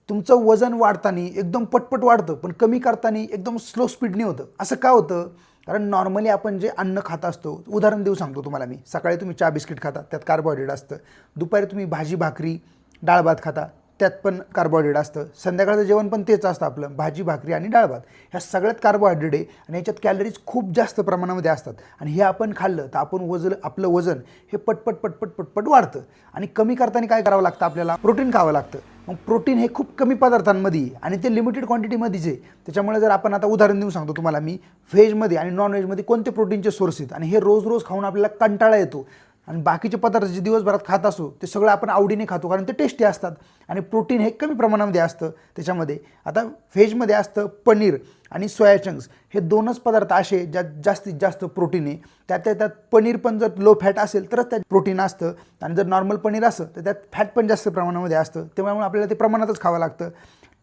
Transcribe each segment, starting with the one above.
तुमचं वजन वाढताना एकदम पटपट वाढतं, पण कमी करताना एकदम स्लो स्पीडने होतं. असं का होतं? कारण नॉर्मली आपण जे अन्न खात असतो, उदाहरण देऊ सांगतो तुम्हाला मी. सकाळी तुम्ही चहा बिस्किट खाता, त्यात कार्बोहायड्रेट असतं. दुपारी तुम्ही भाजी भाकरी डाळ भात खाता, त्यात पण कार्बोहायड्रेट असतं. संध्याकाळचं जेवण पण तेच असतं आपलं, भाजी भाकरी आणि डाळ भात. ह्या सगळ्यात कार्बोहायड्रेट आहे आणि याच्यात कॅलरीज खूप जास्त प्रमाणामध्ये असतात. आणि हे आपण खाल्लं तर आपलं वजन हे पटपट पटपट पटपट वाढतं. आणि कमी करताना काय करावं लागतं? आपल्याला प्रोटीन खावं लागतं. मग प्रोटीन हे खूप कमी पदार्थांमध्ये आणि ते लिमिटेड क्वांटिटीमध्येच आहे. त्याच्यामुळे जर आपण आता उदाहरण देऊन सांगतो तुम्हाला मी, व्हेजमध्ये आणि नॉन व्हेजमध्ये कोणते प्रोटीनचे सोर्स आहेत आणि हे रोज रोज खाऊन आपल्याला कंटाळा येतो. आणि बाकीचे पदार्थ जे दिवसभरात खात असतो ते सगळं आपण आवडीने खातो, कारण ते टेस्टी असतात आणि प्रोटीन हे कमी प्रमाणामध्ये असतं त्याच्यामध्ये. आता व्हेजमध्ये असतं पनीर आणि सोया चंक्स, हे दोनच पदार्थ असे ज्यात जास्तीत जास्त प्रोटीन आहे. त्यात पनीर पण जर लो फॅट असेल तरच त्यात प्रोटीन असतं, आणि जर नॉर्मल पनीर असतं तर त्यात फॅट पण जास्त प्रमाणामध्ये असतं. त्यामुळे आपल्याला ते प्रमाणातच खावं लागतं.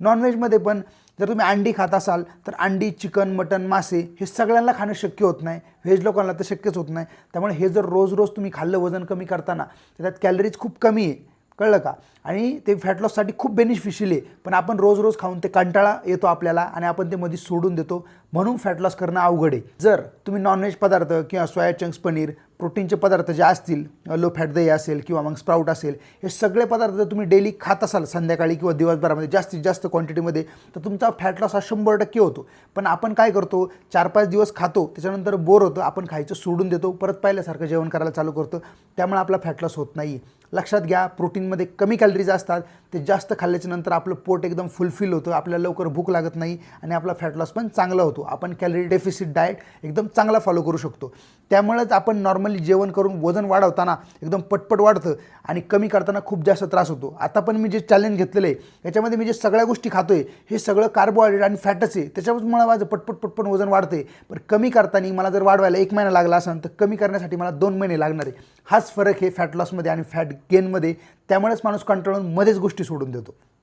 नॉनव्हेजमध्ये पण जर तुम्ही अंडी खात असाल तर अंडी, चिकन, मटन, मासे हे सगळ्यांना खाणं शक्य होत नाही. व्हेज लोकांना तर शक्यच होत नाही. त्यामुळे हे जर रोज रोज तुम्ही खाल्लं वजन कमी करताना तर त्यात कॅलरीज खूप कमी आहे, कळलं का? आणि ते फॅट लॉससाठी खूप बेनिफिशियल आहे. पण आपण रोज रोज खाऊन ते कंटाळा येतो आपल्याला आणि आपण ते मध्ये सोडून देतो. म्हणून फॅट लॉस करणं अवघड आहे. जर तुम्ही नॉनव्हेज पदार्थ किंवा सोया चंक्स, पनीर, प्रोटीनचे पदार्थ जे असतील, लो फॅट दही असेल किंवा मग स्प्राउट असेल, हे सगळे पदार्थ जर तुम्ही डेली खात असाल संध्याकाळी किंवा दिवसभरामध्ये जास्तीत जास्त क्वांटिटीमध्ये, तर तुमचा फॅट लॉस हा 100% होतो. पण आपण काय करतो? 4-5 दिवस खातो, त्याच्यानंतर बोर होतं, आपण खायचं सोडून देतो, परत पहिल्यासारखं जेवण करायला चालू करतो. त्यामुळे आपला फॅट लॉस होत नाही. लक्षात घ्या, प्रोटीनमध्ये कमी कॅलरीज असतात. ते जास्त खाल्ल्याच्या नंतर आपलं पोट एकदम फुलफिल होतं, आपल्याला लवकर भूक लागत नाही आणि आपला फॅट लॉस पण चांगला होतो. आपण कॅलरी डेफिसिट डाएट एकदम चांगला फॉलो करू शकतो. त्यामुळेच आपण नॉर्मली जेवण करून वजन वाढवताना एकदम पटपट वाढतं आणि कमी करताना खूप जास्त त्रास होतो. आता पण मी जे चॅलेंज घेतलेलं आहे याच्यामध्ये मी जे सगळ्या गोष्टी खातोय हे सगळं कार्बोहायड्रेट आणि फॅटच आहे. त्याच्यामुळे माझं पटपट पटपट वजन वाढते. पण कमी करताना मला जर वाढवायला 1 महिना लागला असेल तर कमी करण्यासाठी मला 2 महिने लागणार आहे. हाच फरक आहे फॅट लॉसमध्ये आणि फॅट गेनमध्ये. त्यामुळेच माणूस कंटाळून मध्येच गोष्टी सोडून देतो.